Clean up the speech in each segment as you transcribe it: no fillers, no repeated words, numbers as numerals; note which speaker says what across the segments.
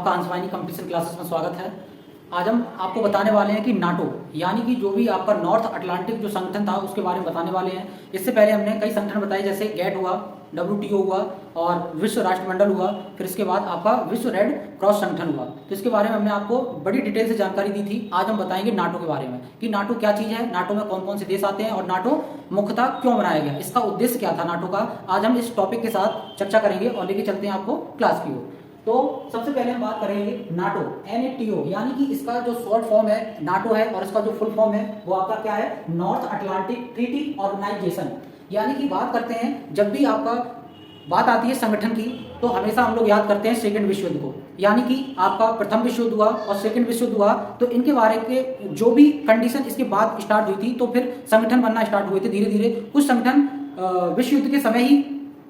Speaker 1: आपका अंशवाहिनी competition classes में स्वागत है। आज हम आपको बताने वाले हैं कि नाटो यानी कि जो भी आपका नॉर्थ अटलांटिक जो संगठन था उसके बारे में बताने वाले हैं। इससे पहले हमने कई संगठन बताए जैसे गैट हुआ, WTO हुआ और विश्व राष्ट्रमंडल हुआ, फिर इसके बाद आपका विश्व रेड क्रॉस संगठन हुआ। तो इसके बारे में हमने आपको बड़ी डिटेल से जानकारी दी थी। आज हम बताएंगे नाटो के बारे में कि नाटो क्या चीज़ है, नाटो में कौन कौन से देश आते हैं और नाटो मुख्यतः क्यों बनाया गया, इसका उद्देश्य क्या था नाटो का। आज हम इस टॉपिक के साथ चर्चा करेंगे और लेके चलते हैं आपको क्लास की ओर। तो सबसे पहले हम बात करेंगे नाटो NATO यानी कि इसका जो शॉर्ट फॉर्म है नाटो है और इसका जो फुल फॉर्म है वो आपका क्या है, नॉर्थ अटलांटिक ट्रीटी ऑर्गेनाइजेशन। यानी कि बात करते हैं जब भी आपका बात आती है संगठन की तो हमेशा हम लोग याद करते हैं सेकेंड विश्व युद्ध को। यानी कि आपका प्रथम विश्व युद्ध हुआ और सेकेंड विश्व युद्ध हुआ तो इनके बारे के जो भी कंडीशन इसके बाद स्टार्ट हुई थी तो फिर संगठन बनना स्टार्ट हुए थे धीरे धीरे। कुछ संगठन विश्व युद्ध के समय ही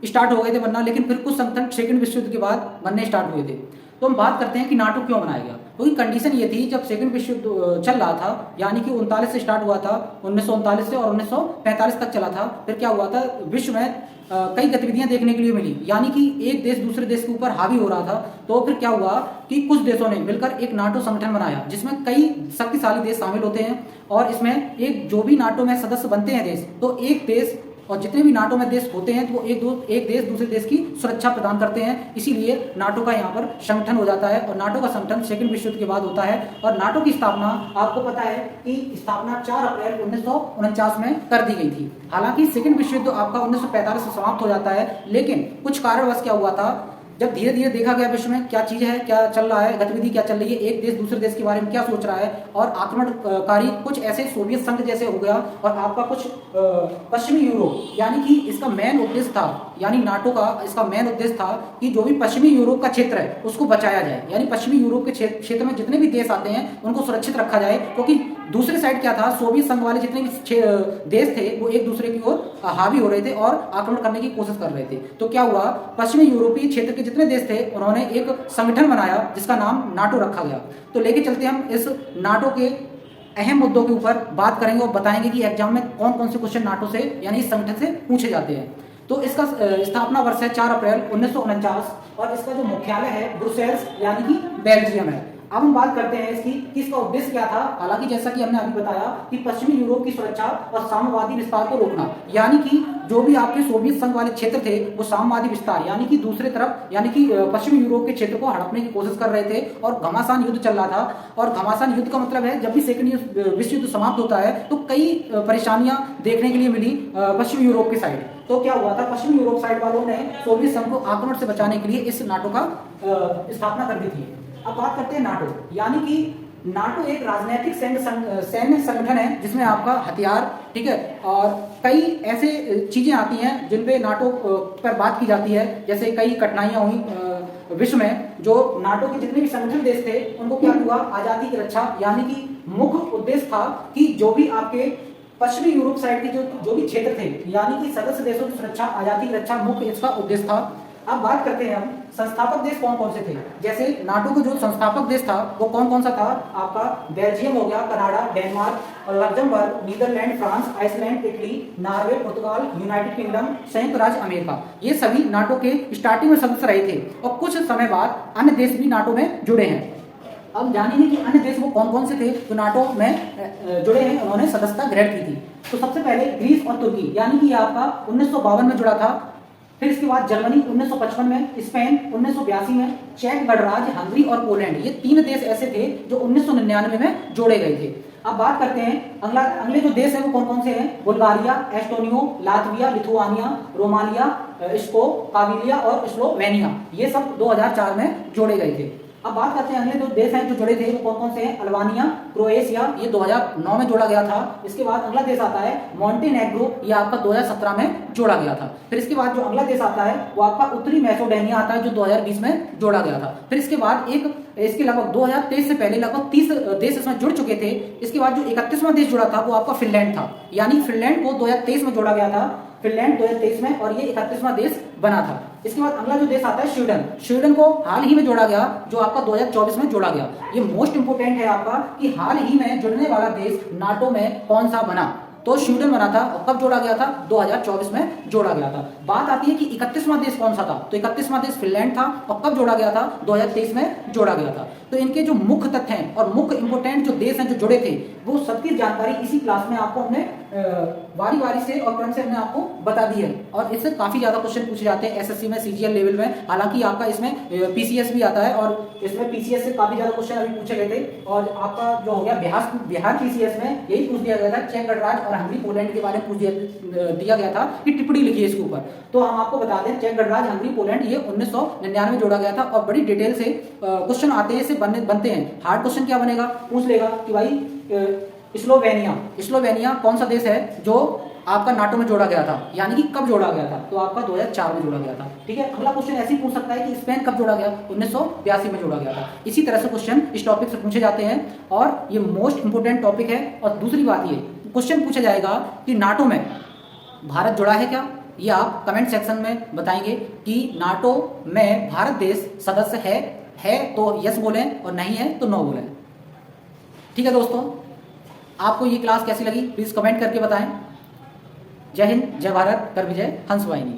Speaker 1: स्टार्ट हो गए थे बनना, लेकिन फिर कुछ संगठन सेकंड विश्व युद्ध के बाद बनने स्टार्ट हुए थे। तो हम बात करते हैं कि नाटो क्यों बनाया गया। क्योंकि कंडीशन ये थी जब सेकंड विश्व युद्ध चल रहा था, यानी कि 39 से स्टार्ट हुआ था, 1939 से और 1945 तक चला था। फिर क्या हुआ था, विश्व में कई गतिविधियां देखने के लिए मिली, यानी कि एक देश दूसरे देश के ऊपर हावी हो रहा था। तो फिर क्या हुआ कि कुछ देशों ने मिलकर एक नाटो संगठन बनाया जिसमें कई शक्तिशाली देश शामिल होते हैं और इसमें एक जो भी नाटो में सदस्य बनते हैं देश, तो एक देश और जितने भी नाटो में देश होते हैं तो वो एक देश दूसरे देश की सुरक्षा प्रदान करते हैं। इसीलिए नाटो का यहाँ पर संगठन हो जाता है और नाटो का संगठन सेकंड विश्व युद्ध के बाद होता है। और नाटो की स्थापना आपको पता है कि स्थापना 4 अप्रैल 1949 में कर दी गई थी। हालांकि सेकंड विश्व युद्ध आपका 1945 से समाप्त हो जाता है, लेकिन कुछ कारणवश क्या हुआ था, जब धीरे धीरे देखा गया विश्व में क्या चीज है, क्या चल रहा है, गतिविधि क्या चल रही है, एक देश दूसरे देश के बारे में क्या सोच रहा है और आक्रमणकारी कुछ ऐसे सोवियत संघ जैसे हो गया और आपका कुछ पश्चिमी यूरोप, यानी कि इसका मेन उद्देश्य था, यानी नाटो का इसका मेन उद्देश्य था कि जो भी पश्चिमी यूरोप का क्षेत्र है उसको बचाया जाए। यानी पश्चिमी यूरोप के क्षेत्र में जितने भी देश आते हैं उनको सुरक्षित रखा जाए, क्योंकि दूसरी साइड क्या था, सोवियत संघ वाले जितने भी देश थे वो एक दूसरे की ओर हावी हो रहे थे और आक्रमण करने की कोशिश कर रहे थे। तो क्या हुआ, पश्चिमी यूरोपीय क्षेत्र के जितने देश थे उन्होंने एक संगठन बनाया जिसका नाम नाटो रखा गया। तो लेके चलते हम इस नाटो के अहम मुद्दों के ऊपर बात करेंगे और बताएंगे कि एग्जाम में कौन कौन से क्वेश्चन नाटो से यानी इस संगठन से पूछे जाते हैं। तो इसका स्थापना वर्ष है 4 अप्रैल 1949 और इसका जो मुख्यालय है ब्रुसेल्स यानी कि बेल्जियम है। अब हम बात करते हैं इसकी कि इसका उद्देश्य क्या था। हालांकि जैसा कि हमने अभी बताया कि पश्चिमी यूरोप की सुरक्षा और साम्यवादी विस्तार को रोकना, यानी कि जो भी आपके सोवियत संघ वाले क्षेत्र थे वो साम्यवादी विस्तार यानी कि दूसरे तरफ यानी कि पश्चिमी यूरोप के क्षेत्र को हड़पने की कोशिश कर रहे थे और घमासान युद्ध चल रहा था। और घमासान युद्ध का मतलब है जब भी सेकंड विश्व युद्ध समाप्त होता है तो कई परेशानियां देखने के लिए मिली पश्चिमी यूरोप की साइड। तो क्या हुआ था, पश्चिमी यूरोप साइड वालों ने सोवियत संघ को आक्रमण से बचाने के लिए इस नाटो का स्थापना कर दी थी। अब बात करते हैं नाटो, यानी कि नाटो एक राजनीतिक सैन्य संगठन है जिसमें आपका हथियार, ठीक है, और कई ऐसे चीजें आती हैं जिन पे नाटो पर बात की जाती है। जैसे कई कठिनाइयां हुई विश्व में, जो नाटो के जितने भी संगठन देश थे उनको क्या हुआ, आजादी की रक्षा, यानी कि मुख्य उद्देश्य था कि जो भी आपके पश्चिमी यूरोप साइड के जो भी क्षेत्र थे यानी कि सदस्य देशों की सुरक्षा, आजादी की रक्षा मुख्य इसका उद्देश्य था। अब बात करते हैं हम संस्थापक देश कौन कौन से थे। जैसे नाटो का जो संस्थापक देश था वो कौन कौन सा था, आपका बेल्जियम हो गया, Canada, Denmark, Luxembourg, Netherlands, France, Iceland, Italy, Norway, पुर्तगाल, यूनाइटेड किंगडम, संयुक्त राज्य अमेरिका। ये सभी नाटो के स्टार्टिंग में सदस्य रहे थे और कुछ समय बाद अन्य देश भी नाटो में जुड़े हैं। अब जानेंगे कि अन्य देश वो कौन कौन से थे जो नाटो में जुड़े हैं, उन्होंने सदस्यता ग्रहण की थी। तो सबसे पहले ग्रीस और तुर्की, यानी कि आपका 1952 में जुड़ा था। फिर इसके बाद जर्मनी 1955 में, स्पेन 1982 में, चेक गणराज्य, हंगरी और पोलैंड, ये 3 देश ऐसे थे जो 1999 में जोड़े गए थे। अब बात करते हैं अगले जो देश है वो कौन कौन से हैं, Bulgaria, Estonia, Latvia, Lithuania, Romania, Slovakia और स्लोवेनिया, ये सब 2004 में जोड़े गए थे। अब बात करते हैं अगले 2 देश हैं जो जुड़े थे वो कौन कौन से हैं, अल्बानिया, क्रोएशिया, ये 2009 में जोड़ा गया था। इसके बाद अगला देश आता है मॉन्टेनेग्रो, ये आपका 2017 में जोड़ा गया था। फिर इसके बाद जो अगला देश आता है वो आपका उत्तरी मैसेडोनिया आता है जो 2020 में जोड़ा गया था। फिर इसके बाद इसके लगभग 2023 से पहले लगभग 30 देश इसमें जुड़ चुके थे। इसके बाद जो 31वां देश जुड़ा था वो आपका फिनलैंड था, यानी फिनलैंड को 2023 में जोड़ा गया था, फिनलैंड 2023 में, और ये 31वां देश बना था। इसके बाद अगला जो देश आता है स्वीडन को हाल ही में जोड़ा गया जो आपका 2024 में जोड़ा गया। ये मोस्ट इंपोर्टेंट है आपका कि हाल ही में जुड़ने वाला देश नाटो में कौन सा बना। तो स्वीडन बना था। और कब जोड़ा गया था? 2024 में जोड़ा गया था। बात आती है कि 31वां देश कौन सा था, तो 31वां देश फिनलैंड था। और कब जोड़ा गया था? 2023 में जोड़ा गया था। तो इनके जो मुख्य तथ्य हैं और मुख्य इंपोर्टेंट जो देश हैं जो जुड़े थे, वो सबकी जानकारी इसी क्लास में आपको हमने बारी बारी से और क्रम से हमने आपको बता दी है। और इससे काफी ज्यादा क्वेश्चन पूछे जाते हैं एसएससी में, सीजीएल लेवल में। हालांकि आपका इसमें पीसीएस भी आता है और इसमें पीसीएस से काफी ज्यादा क्वेश्चन अभी पूछे गए थे। और आपका जो हो गया बिहार पीसीएस में यही पूछ दिया गया था, चेक गणराज्य और हंगरी पोलैंड के बारे में पूछ दिया गया था कि टिप्पणी लिखिए इसके ऊपर। तो हम आपको बता दें, चेक गणराज्य, हंगरी, पोलैंड ये 1999 में जोड़ा गया था। और बड़ी डिटेल से क्वेश्चन आते हैं, इससे बनते हैं। हार्ड क्वेश्चन क्या बनेगा, पूछ लेगा कि भाई स्लोवेनिया कौन सा देश है जो आपका नाटो में जोड़ा गया था, यानी कि कब जोड़ा गया था? तो आपका 2004 में जोड़ा गया था। ठीक है। अगला क्वेश्चन ऐसे ही पूछ सकता है कि स्पेन कब जोड़ा गया? 1982 में जोड़ा गया था। इसी तरह से क्वेश्चन इस टॉपिक से पूछे जाते हैं और ये मोस्ट इंपोर्टेंट टॉपिक है। और दूसरी बात ये क्वेश्चन पूछा जाएगा कि नाटो में भारत जुड़ा है क्या? ये आप कमेंट सेक्शन में बताएंगे कि नाटो में भारत देश सदस्य है तो यस बोलें और नहीं है तो नो बोलें। ठीक है दोस्तों, आपको ये क्लास कैसी लगी प्लीज कमेंट करके बताएं। जय हिंद, जय भारत, कर विजय हंस वाहिनी।